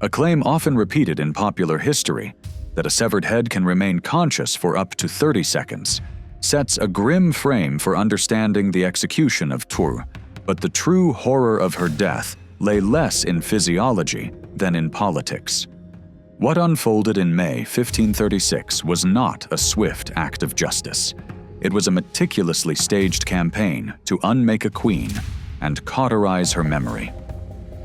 A claim often repeated in popular history, that a severed head can remain conscious for up to 30 seconds, sets a grim frame for understanding the execution of Tudor, but the true horror of her death lay less in physiology than in politics. What unfolded in May 1536 was not a swift act of justice. It was a meticulously staged campaign to unmake a queen and cauterize her memory.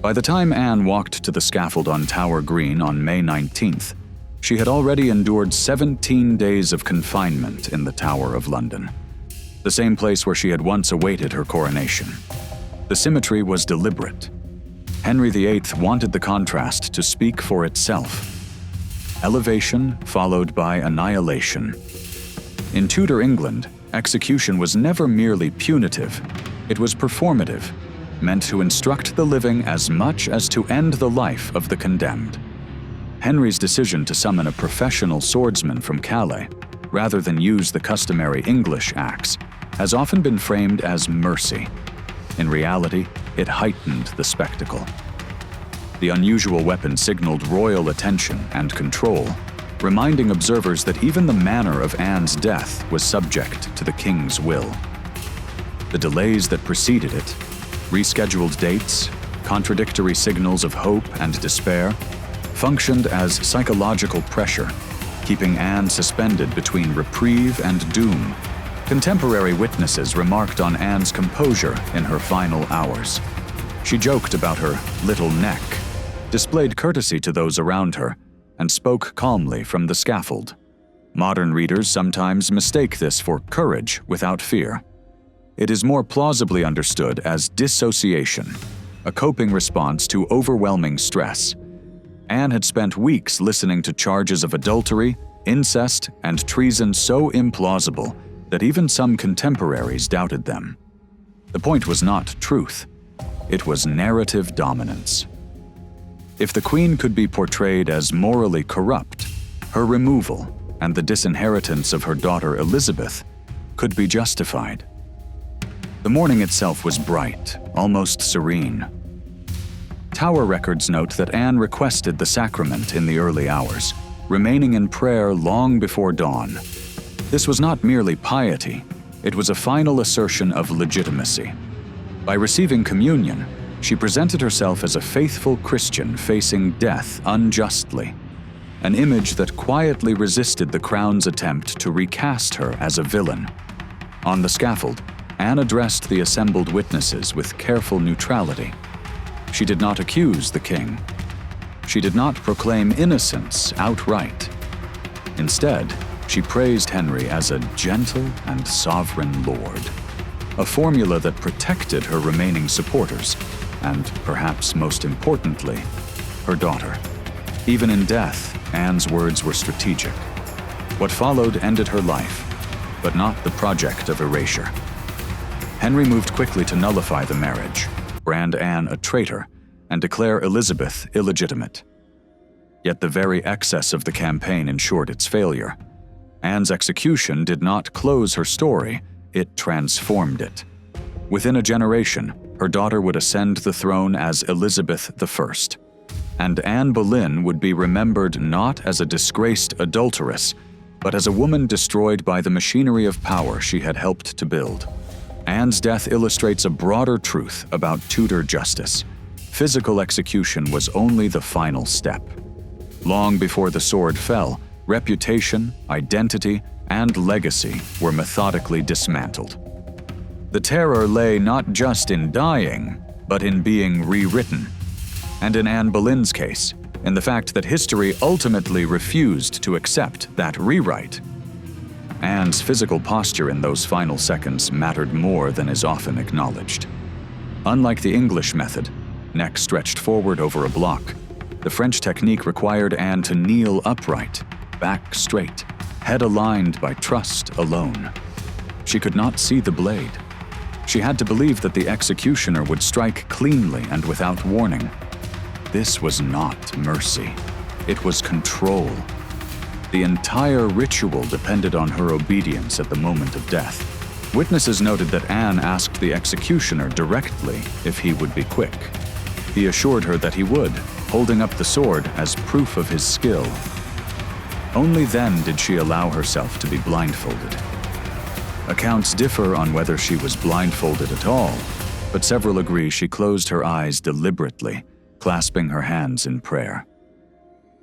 By the time Anne walked to the scaffold on Tower Green on May 19th, she had already endured 17 days of confinement in the Tower of London, the same place where she had once awaited her coronation. The symmetry was deliberate. Henry VIII wanted the contrast to speak for itself. Elevation followed by annihilation. In Tudor England, execution was never merely punitive, it was performative, meant to instruct the living as much as to end the life of the condemned. Henry's decision to summon a professional swordsman from Calais, rather than use the customary English axe, has often been framed as mercy. In reality, it heightened the spectacle. The unusual weapon signaled royal attention and control, reminding observers that even the manner of Anne's death was subject to the king's will. The delays that preceded it, rescheduled dates, contradictory signals of hope and despair, functioned as psychological pressure, keeping Anne suspended between reprieve and doom. Contemporary witnesses remarked on Anne's composure in her final hours. She joked about her little neck, displayed courtesy to those around her, and spoke calmly from the scaffold. Modern readers sometimes mistake this for courage without fear. It is more plausibly understood as dissociation, a coping response to overwhelming stress. Anne had spent weeks listening to charges of adultery, incest, and treason so implausible that even some contemporaries doubted them. The point was not truth. It was narrative dominance. If the Queen could be portrayed as morally corrupt, her removal and the disinheritance of her daughter Elizabeth could be justified. The morning itself was bright, almost serene. Tower records note that Anne requested the sacrament in the early hours, remaining in prayer long before dawn. This was not merely piety, it was a final assertion of legitimacy. By receiving communion, she presented herself as a faithful Christian facing death unjustly, an image that quietly resisted the crown's attempt to recast her as a villain. On the scaffold, Anne addressed the assembled witnesses with careful neutrality. She did not accuse the king. She did not proclaim innocence outright. Instead, she praised Henry as a gentle and sovereign lord, a formula that protected her remaining supporters, and perhaps most importantly, her daughter. Even in death, Anne's words were strategic. What followed ended her life, but not the project of erasure. Henry moved quickly to nullify the marriage, brand Anne a traitor, and declare Elizabeth illegitimate. Yet the very excess of the campaign ensured its failure. Anne's execution did not close her story, it transformed it. Within a generation, her daughter would ascend the throne as Elizabeth I, and Anne Boleyn would be remembered not as a disgraced adulteress, but as a woman destroyed by the machinery of power she had helped to build. Anne's death illustrates a broader truth about Tudor justice. Physical execution was only the final step. Long before the sword fell, reputation, identity, and legacy were methodically dismantled. The terror lay not just in dying, but in being rewritten. And in Anne Boleyn's case, in the fact that history ultimately refused to accept that rewrite. Anne's physical posture in those final seconds mattered more than is often acknowledged. Unlike the English method, neck stretched forward over a block, the French technique required Anne to kneel upright, back straight, head aligned by trust alone. She could not see the blade. She had to believe that the executioner would strike cleanly and without warning. This was not mercy. It was control. The entire ritual depended on her obedience at the moment of death. Witnesses noted that Anne asked the executioner directly if he would be quick. He assured her that he would, holding up the sword as proof of his skill. Only then did she allow herself to be blindfolded. Accounts differ on whether she was blindfolded at all, but several agree she closed her eyes deliberately, clasping her hands in prayer.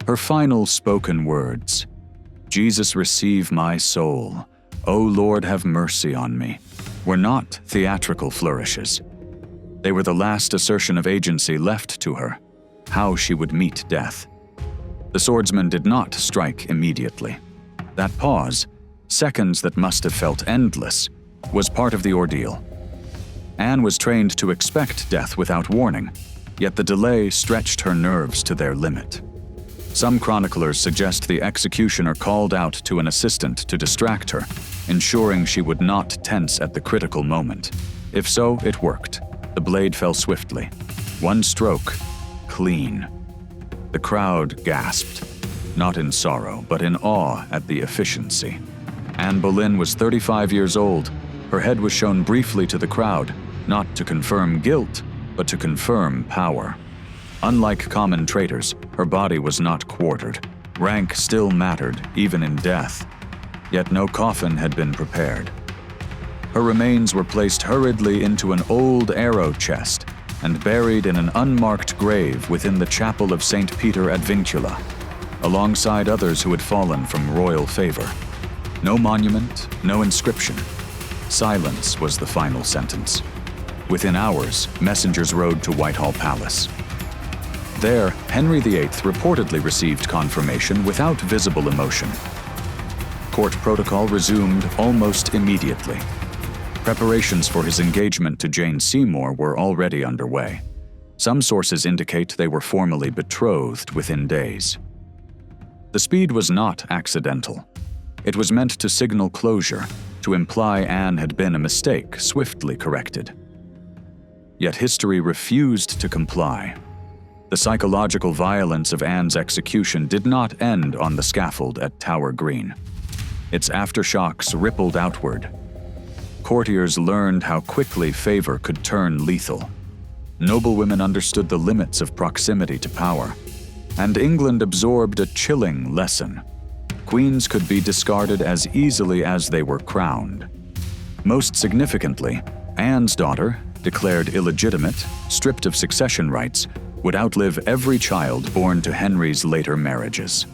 Her final spoken words, "Jesus, receive my soul. O Lord, have mercy on me," were not theatrical flourishes. They were the last assertion of agency left to her, how she would meet death. The swordsman did not strike immediately. That pause, seconds that must have felt endless, was part of the ordeal. Anne was trained to expect death without warning, yet the delay stretched her nerves to their limit. Some chroniclers suggest the executioner called out to an assistant to distract her, ensuring she would not tense at the critical moment. If so, it worked. The blade fell swiftly. One stroke, clean. The crowd gasped, not in sorrow, but in awe at the efficiency. Anne Boleyn was 35 years old. Her head was shown briefly to the crowd, not to confirm guilt, but to confirm power. Unlike common traitors, her body was not quartered. Rank still mattered, even in death. Yet no coffin had been prepared. Her remains were placed hurriedly into an old arrow chest and buried in an unmarked grave within the chapel of St. Peter ad Vincula, alongside others who had fallen from royal favor. No monument, no inscription. Silence was the final sentence. Within hours, messengers rode to Whitehall Palace. There, Henry VIII reportedly received confirmation without visible emotion. Court protocol resumed almost immediately. Preparations for his engagement to Jane Seymour were already underway. Some sources indicate they were formally betrothed within days. The speed was not accidental. It was meant to signal closure, to imply Anne had been a mistake swiftly corrected. Yet history refused to comply. The psychological violence of Anne's execution did not end on the scaffold at Tower Green. Its aftershocks rippled outward. Courtiers learned how quickly favor could turn lethal. Noblewomen understood the limits of proximity to power, and England absorbed a chilling lesson. Queens could be discarded as easily as they were crowned. Most significantly, Anne's daughter, declared illegitimate, stripped of succession rights, would outlive every child born to Henry's later marriages.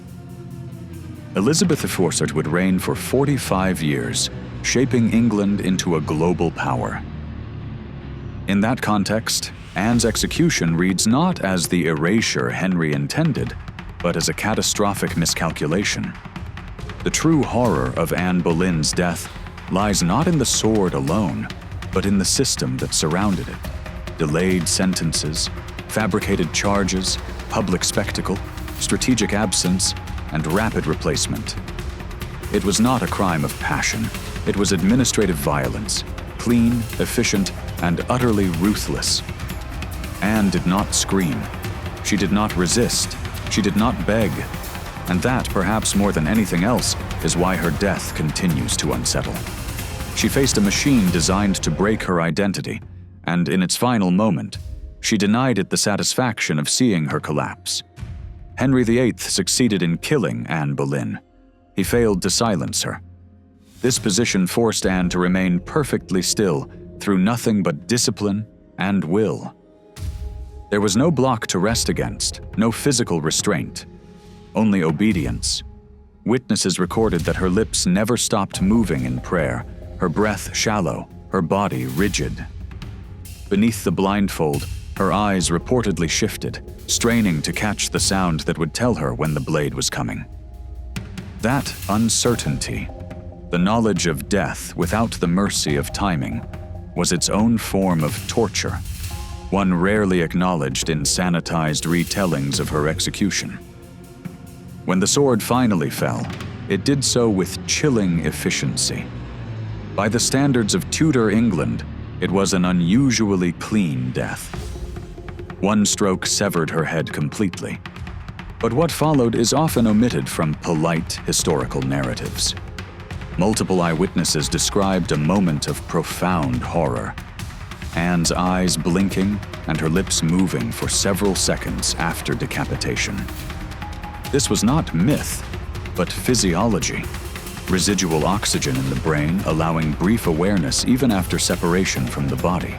Elizabeth IV would reign for 45 years, shaping England into a global power. In that context, Anne's execution reads not as the erasure Henry intended, but as a catastrophic miscalculation. The true horror of Anne Boleyn's death lies not in the sword alone, but in the system that surrounded it. Delayed sentences, fabricated charges, public spectacle, strategic absence, and rapid replacement. It was not a crime of passion. It was administrative violence, clean, efficient, and utterly ruthless. Anne did not scream. She did not resist. She did not beg. And that, perhaps more than anything else, is why her death continues to unsettle. She faced a machine designed to break her identity, and in its final moment, she denied it the satisfaction of seeing her collapse. Henry VIII succeeded in killing Anne Boleyn. He failed to silence her. This position forced Anne to remain perfectly still through nothing but discipline and will. There was no block to rest against, no physical restraint, only obedience. Witnesses recorded that her lips never stopped moving in prayer, her breath shallow, her body rigid. Beneath the blindfold, her eyes reportedly shifted, straining to catch the sound that would tell her when the blade was coming. That uncertainty, the knowledge of death without the mercy of timing, was its own form of torture, one rarely acknowledged in sanitized retellings of her execution. When the sword finally fell, it did so with chilling efficiency. By the standards of Tudor England, it was an unusually clean death. One stroke severed her head completely. But what followed is often omitted from polite historical narratives. Multiple eyewitnesses described a moment of profound horror. Anne's eyes blinking and her lips moving for several seconds after decapitation. This was not myth, but physiology. Residual oxygen in the brain allowing brief awareness even after separation from the body.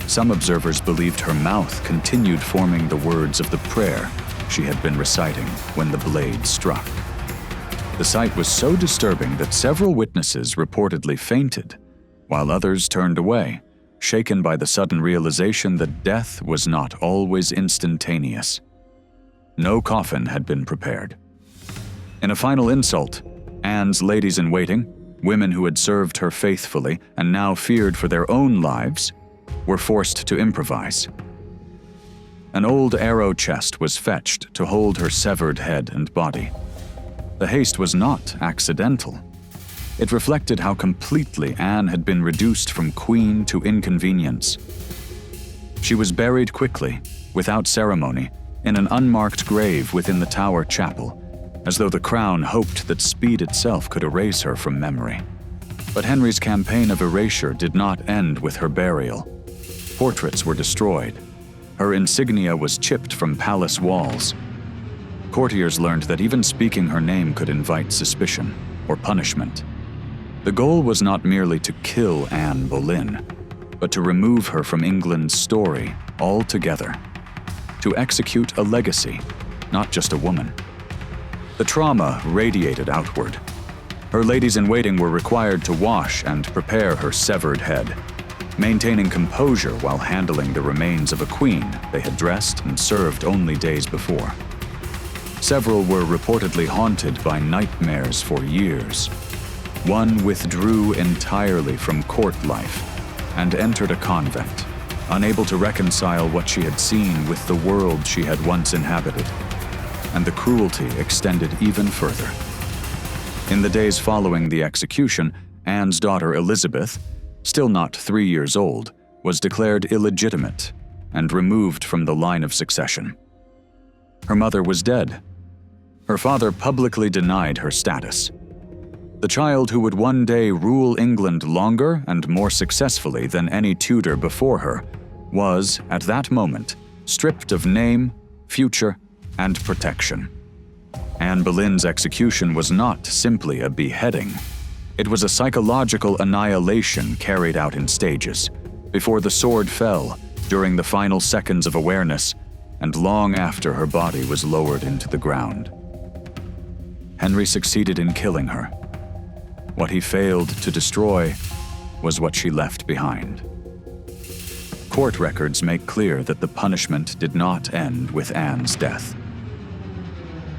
Some observers believed her mouth continued forming the words of the prayer she had been reciting when the blade struck. The sight was so disturbing that several witnesses reportedly fainted, while others turned away, shaken by the sudden realization that death was not always instantaneous. No coffin had been prepared. In a final insult, Anne's ladies-in-waiting, women who had served her faithfully and now feared for their own lives, were forced to improvise. An old arrow chest was fetched to hold her severed head and body. The haste was not accidental. It reflected how completely Anne had been reduced from queen to inconvenience. She was buried quickly, without ceremony, in an unmarked grave within the Tower Chapel, as though the crown hoped that speed itself could erase her from memory. But Henry's campaign of erasure did not end with her burial. Portraits were destroyed. Her insignia was chipped from palace walls. Courtiers learned that even speaking her name could invite suspicion or punishment. The goal was not merely to kill Anne Boleyn, but to remove her from England's story altogether. To execute a legacy, not just a woman. The trauma radiated outward. Her ladies-in-waiting were required to wash and prepare her severed head, maintaining composure while handling the remains of a queen they had dressed and served only days before. Several were reportedly haunted by nightmares for years. One withdrew entirely from court life and entered a convent, unable to reconcile what she had seen with the world she had once inhabited. And the cruelty extended even further. In the days following the execution, Anne's daughter Elizabeth, still not 3 years old, was declared illegitimate and removed from the line of succession. Her mother was dead. Her father publicly denied her status. The child who would one day rule England longer and more successfully than any Tudor before her was, at that moment, stripped of name, future, and protection. Anne Boleyn's execution was not simply a beheading. It was a psychological annihilation carried out in stages, before the sword fell, during the final seconds of awareness, and long after her body was lowered into the ground. Henry succeeded in killing her. What he failed to destroy was what she left behind. Court records make clear that the punishment did not end with Anne's death.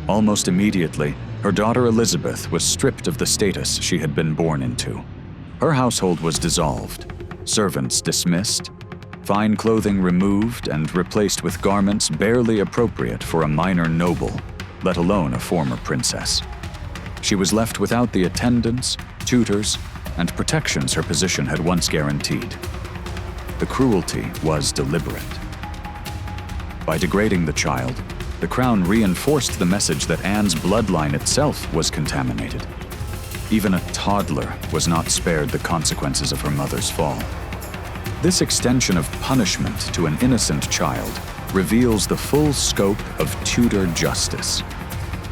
Almost immediately, her daughter Elizabeth was stripped of the status she had been born into. Her household was dissolved, servants dismissed, fine clothing removed and replaced with garments barely appropriate for a minor noble, let alone a former princess. She was left without the attendants, tutors, and protections her position had once guaranteed. The cruelty was deliberate. By degrading the child, the crown reinforced the message that Anne's bloodline itself was contaminated. Even a toddler was not spared the consequences of her mother's fall. This extension of punishment to an innocent child reveals the full scope of Tudor justice.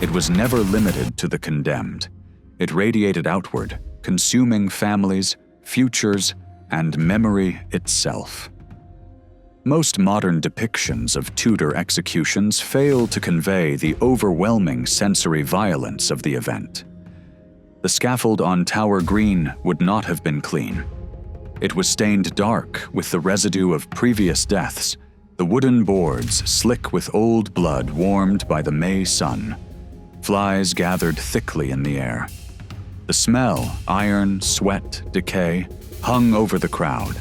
It was never limited to the condemned. It radiated outward, consuming families, futures, and memory itself. Most modern depictions of Tudor executions fail to convey the overwhelming sensory violence of the event. The scaffold on Tower Green would not have been clean. It was stained dark with the residue of previous deaths, the wooden boards slick with old blood warmed by the May sun. Flies gathered thickly in the air. The smell, iron, sweat, decay, hung over the crowd.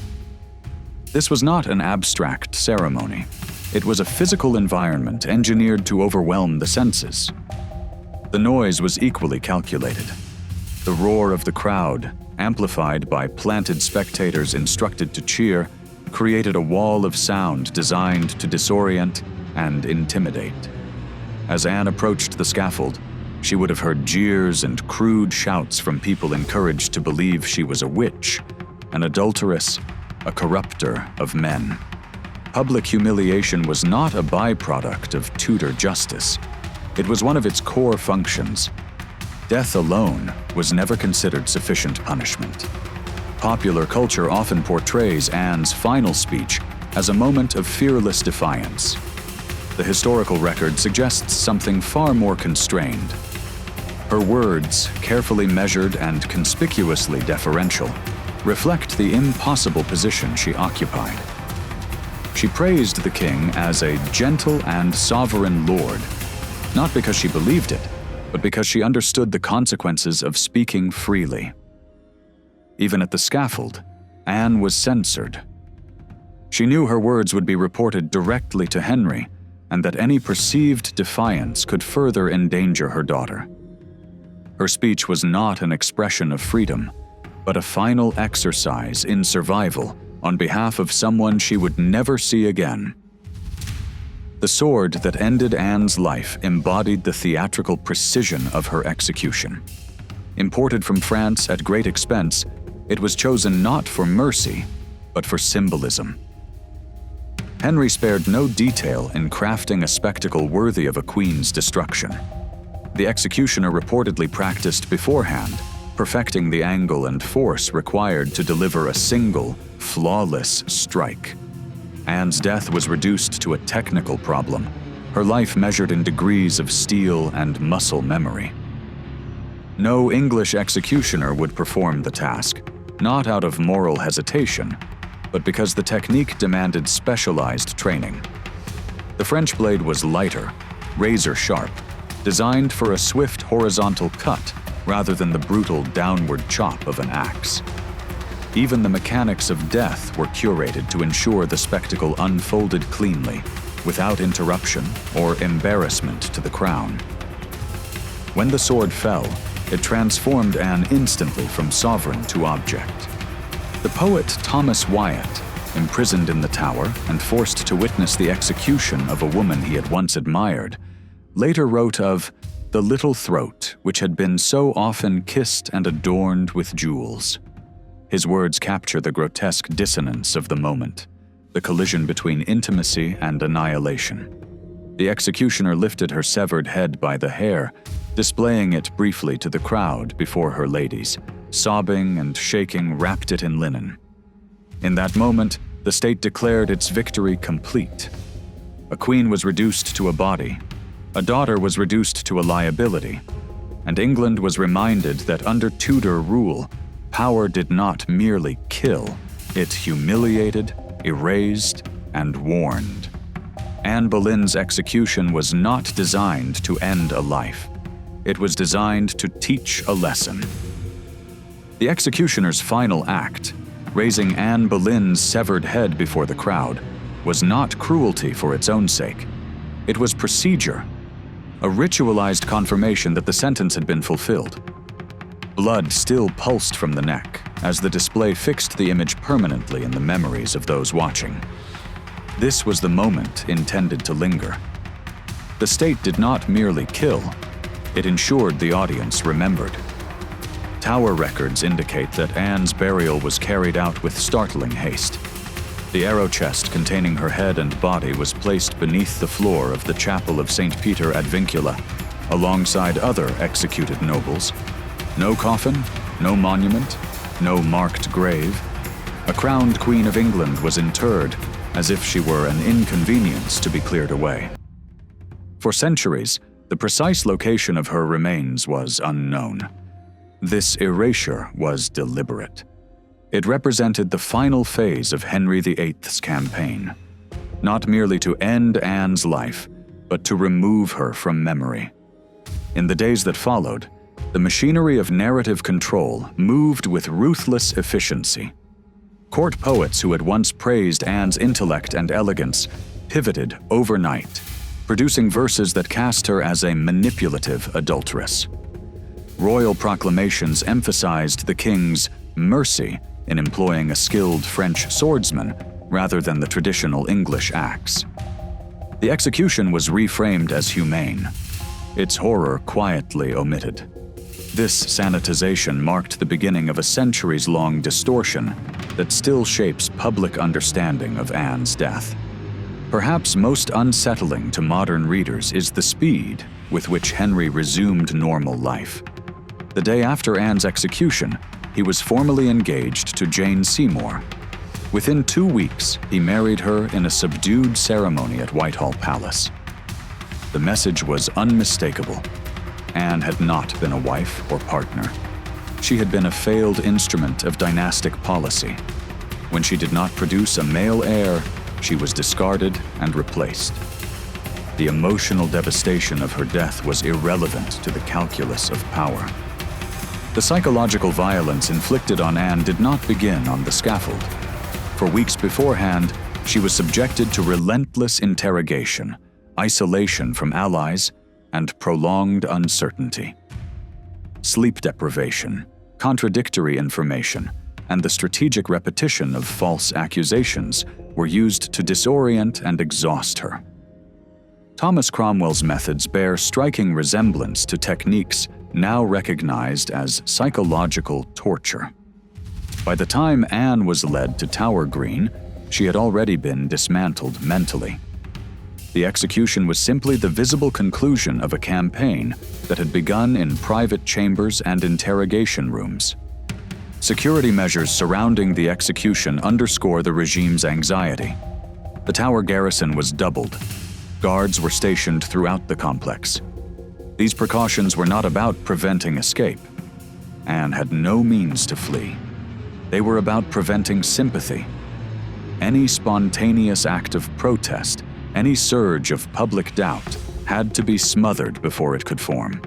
This was not an abstract ceremony. It was a physical environment engineered to overwhelm the senses. The noise was equally calculated. The roar of the crowd, amplified by planted spectators instructed to cheer, created a wall of sound designed to disorient and intimidate. As Anne approached the scaffold, she would have heard jeers and crude shouts from people encouraged to believe she was a witch, an adulteress, a corrupter of men. Public humiliation was not a byproduct of Tudor justice. It was one of its core functions. Death alone was never considered sufficient punishment. Popular culture often portrays Anne's final speech as a moment of fearless defiance. The historical record suggests something far more constrained. Her words, carefully measured and conspicuously deferential, reflect the impossible position she occupied. She praised the king as a gentle and sovereign lord, not because she believed it, but because she understood the consequences of speaking freely. Even at the scaffold, Anne was censored. She knew her words would be reported directly to Henry, and that any perceived defiance could further endanger her daughter. Her speech was not an expression of freedom, but a final exercise in survival on behalf of someone she would never see again. The sword that ended Anne's life embodied the theatrical precision of her execution. Imported from France at great expense, it was chosen not for mercy, but for symbolism. Henry spared no detail in crafting a spectacle worthy of a queen's destruction. The executioner reportedly practiced beforehand, perfecting the angle and force required to deliver a single, flawless strike. Anne's death was reduced to a technical problem, her life measured in degrees of steel and muscle memory. No English executioner would perform the task, not out of moral hesitation, but because the technique demanded specialized training. The French blade was lighter, razor-sharp, designed for a swift horizontal cut rather than the brutal downward chop of an axe. Even the mechanics of death were curated to ensure the spectacle unfolded cleanly, without interruption or embarrassment to the crown. When the sword fell, it transformed Anne instantly from sovereign to object. The poet Thomas Wyatt, imprisoned in the Tower and forced to witness the execution of a woman he had once admired, later wrote of the little throat which had been so often kissed and adorned with jewels. His words capture the grotesque dissonance of the moment, the collision between intimacy and annihilation. The executioner lifted her severed head by the hair, displaying it briefly to the crowd before her ladies, sobbing and shaking wrapped it in linen. In that moment, the state declared its victory complete. A queen was reduced to a body, a daughter was reduced to a liability, and England was reminded that under Tudor rule, power did not merely kill, it humiliated, erased, and warned. Anne Boleyn's execution was not designed to end a life. It was designed to teach a lesson. The executioner's final act, raising Anne Boleyn's severed head before the crowd, was not cruelty for its own sake. It was procedure, a ritualized confirmation that the sentence had been fulfilled. Blood still pulsed from the neck as the display fixed the image permanently in the memories of those watching. This was the moment intended to linger. The state did not merely kill, it ensured the audience remembered. Tower records indicate that Anne's burial was carried out with startling haste. The arrow chest containing her head and body was placed beneath the floor of the chapel of St. Peter ad Vincula, alongside other executed nobles. No coffin, no monument, no marked grave. A crowned Queen of England was interred as if she were an inconvenience to be cleared away. For centuries, the precise location of her remains was unknown. This erasure was deliberate. It represented the final phase of Henry VIII's campaign, not merely to end Anne's life, but to remove her from memory. In the days that followed, the machinery of narrative control moved with ruthless efficiency. Court poets who had once praised Anne's intellect and elegance pivoted overnight, producing verses that cast her as a manipulative adulteress. Royal proclamations emphasized the king's mercy in employing a skilled French swordsman rather than the traditional English axe. The execution was reframed as humane, its horror quietly omitted. This sanitization marked the beginning of a centuries-long distortion that still shapes public understanding of Anne's death. Perhaps most unsettling to modern readers is the speed with which Henry resumed normal life. The day after Anne's execution, he was formally engaged to Jane Seymour. Within 2 weeks, he married her in a subdued ceremony at Whitehall Palace. The message was unmistakable. Anne had not been a wife or partner. She had been a failed instrument of dynastic policy. When she did not produce a male heir, she was discarded and replaced. The emotional devastation of her death was irrelevant to the calculus of power. The psychological violence inflicted on Anne did not begin on the scaffold. For weeks beforehand, she was subjected to relentless interrogation, isolation from allies, and prolonged uncertainty. Sleep deprivation, contradictory information, and the strategic repetition of false accusations were used to disorient and exhaust her. Thomas Cromwell's methods bear striking resemblance to techniques now recognized as psychological torture. By the time Anne was led to Tower Green, she had already been dismantled mentally. The execution was simply the visible conclusion of a campaign that had begun in private chambers and interrogation rooms. Security measures surrounding the execution underscore the regime's anxiety. The Tower garrison was doubled. Guards were stationed throughout the complex. These precautions were not about preventing escape. Anne had no means to flee. They were about preventing sympathy. Any spontaneous act of protest, any surge of public doubt, had to be smothered before it could form.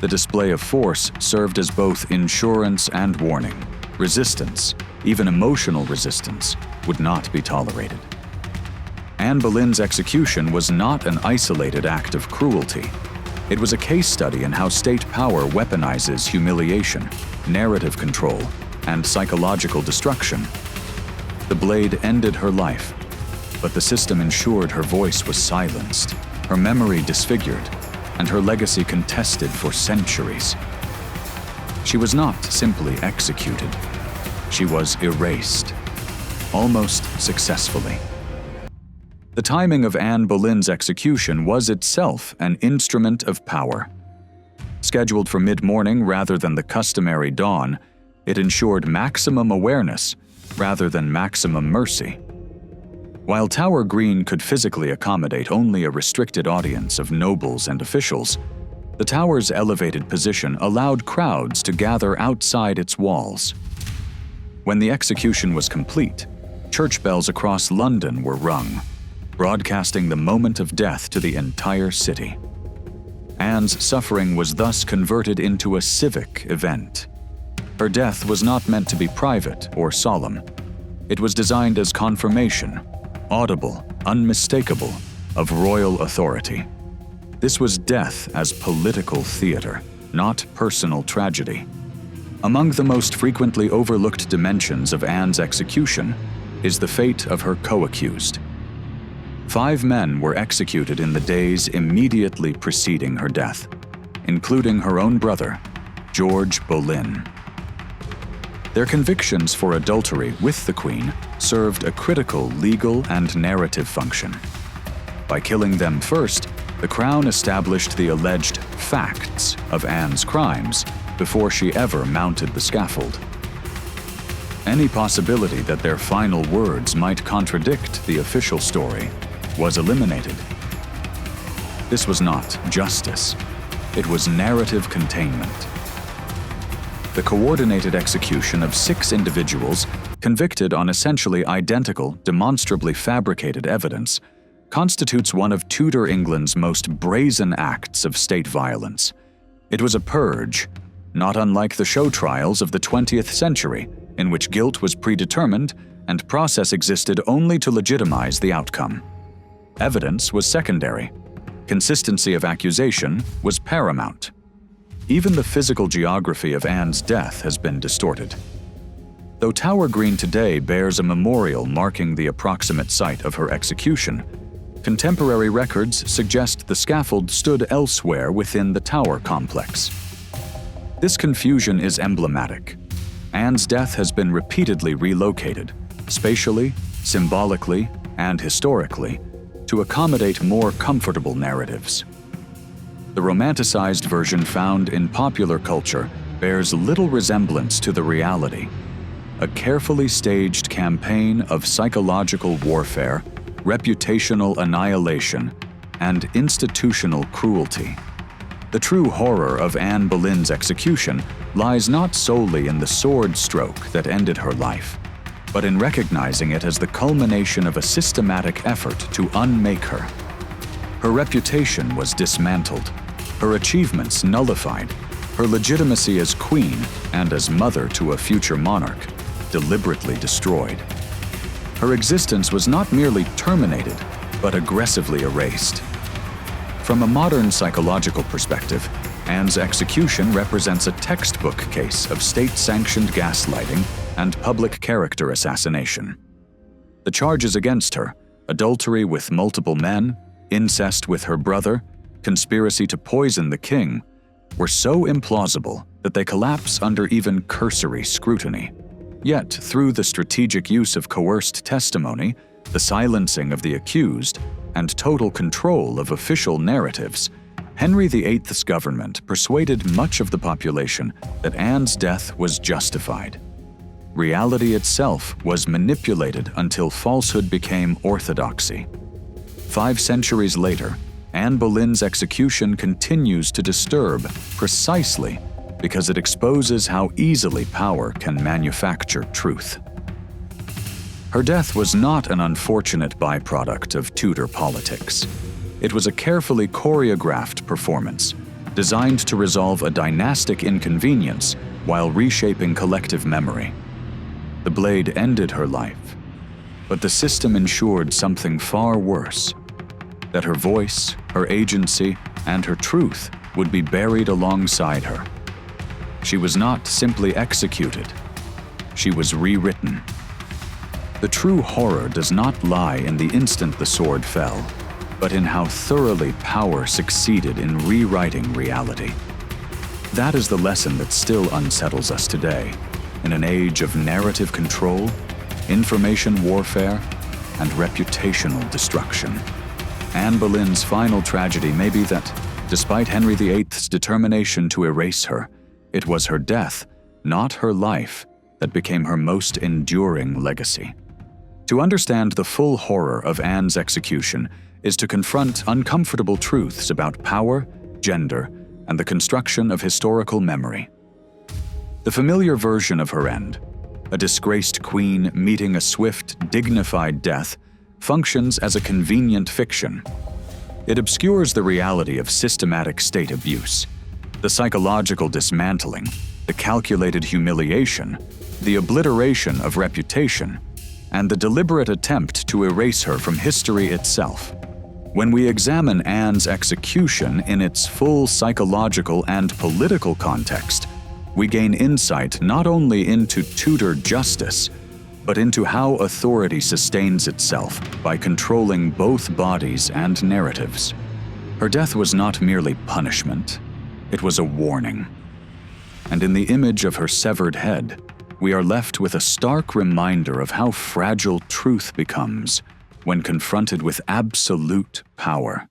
The display of force served as both insurance and warning. Resistance, even emotional resistance, would not be tolerated. Anne Boleyn's execution was not an isolated act of cruelty. It was a case study in how state power weaponizes humiliation, narrative control, and psychological destruction. The blade ended her life, but the system ensured her voice was silenced, her memory disfigured, and her legacy contested for centuries. She was not simply executed. She was erased, almost successfully. The timing of Anne Boleyn's execution was itself an instrument of power. Scheduled for mid-morning rather than the customary dawn, it ensured maximum awareness rather than maximum mercy. While Tower Green could physically accommodate only a restricted audience of nobles and officials, the tower's elevated position allowed crowds to gather outside its walls. When the execution was complete, church bells across London were rung, broadcasting the moment of death to the entire city. Anne's suffering was thus converted into a civic event. Her death was not meant to be private or solemn. It was designed as confirmation, audible, unmistakable, of royal authority. This was death as political theater, not personal tragedy. Among the most frequently overlooked dimensions of Anne's execution is the fate of her co-accused. 5 men were executed in the days immediately preceding her death, including her own brother, George Boleyn. Their convictions for adultery with the Queen served a critical legal and narrative function. By killing them first, the Crown established the alleged facts of Anne's crimes before she ever mounted the scaffold. Any possibility that their final words might contradict the official story was eliminated. This was not justice. It was narrative containment. The coordinated execution of 6 individuals convicted on essentially identical, demonstrably fabricated evidence constitutes one of Tudor England's most brazen acts of state violence. It was a purge, not unlike the show trials of the 20th century, in which guilt was predetermined and process existed only to legitimize the outcome. Evidence was secondary. Consistency of accusation was paramount. Even the physical geography of Anne's death has been distorted. Though Tower Green today bears a memorial marking the approximate site of her execution, contemporary records suggest the scaffold stood elsewhere within the tower complex. This confusion is emblematic. Anne's death has been repeatedly relocated, spatially, symbolically, and historically, to accommodate more comfortable narratives. The romanticized version found in popular culture bears little resemblance to the reality. A carefully staged campaign of psychological warfare, reputational annihilation, and institutional cruelty. The true horror of Anne Boleyn's execution lies not solely in the sword stroke that ended her life, but in recognizing it as the culmination of a systematic effort to unmake her. Her reputation was dismantled, her achievements nullified, her legitimacy as queen and as mother to a future monarch deliberately destroyed. Her existence was not merely terminated, but aggressively erased. From a modern psychological perspective, Anne's execution represents a textbook case of state-sanctioned gaslighting and public character assassination. The charges against her, adultery with multiple men, incest with her brother, conspiracy to poison the king, were so implausible that they collapse under even cursory scrutiny. Yet, through the strategic use of coerced testimony, the silencing of the accused, and total control of official narratives, Henry VIII's government persuaded much of the population that Anne's death was justified. Reality itself was manipulated until falsehood became orthodoxy. 5 centuries later, Anne Boleyn's execution continues to disturb precisely because it exposes how easily power can manufacture truth. Her death was not an unfortunate byproduct of Tudor politics. It was a carefully choreographed performance, designed to resolve a dynastic inconvenience while reshaping collective memory. The blade ended her life, but the system ensured something far worse: that her voice, her agency, and her truth would be buried alongside her. She was not simply executed, she was rewritten. The true horror does not lie in the instant the sword fell, but in how thoroughly power succeeded in rewriting reality. That is the lesson that still unsettles us today, in an age of narrative control, information warfare, and reputational destruction. Anne Boleyn's final tragedy may be that, despite Henry VIII's determination to erase her, it was her death, not her life, that became her most enduring legacy. To understand the full horror of Anne's execution is to confront uncomfortable truths about power, gender, and the construction of historical memory. The familiar version of her end, a disgraced queen meeting a swift, dignified death, functions as a convenient fiction. It obscures the reality of systematic state abuse, the psychological dismantling, the calculated humiliation, the obliteration of reputation, and the deliberate attempt to erase her from history itself. When we examine Anne's execution in its full psychological and political context, we gain insight not only into Tudor justice, but into how authority sustains itself by controlling both bodies and narratives. Her death was not merely punishment, it was a warning. And in the image of her severed head, we are left with a stark reminder of how fragile truth becomes when confronted with absolute power.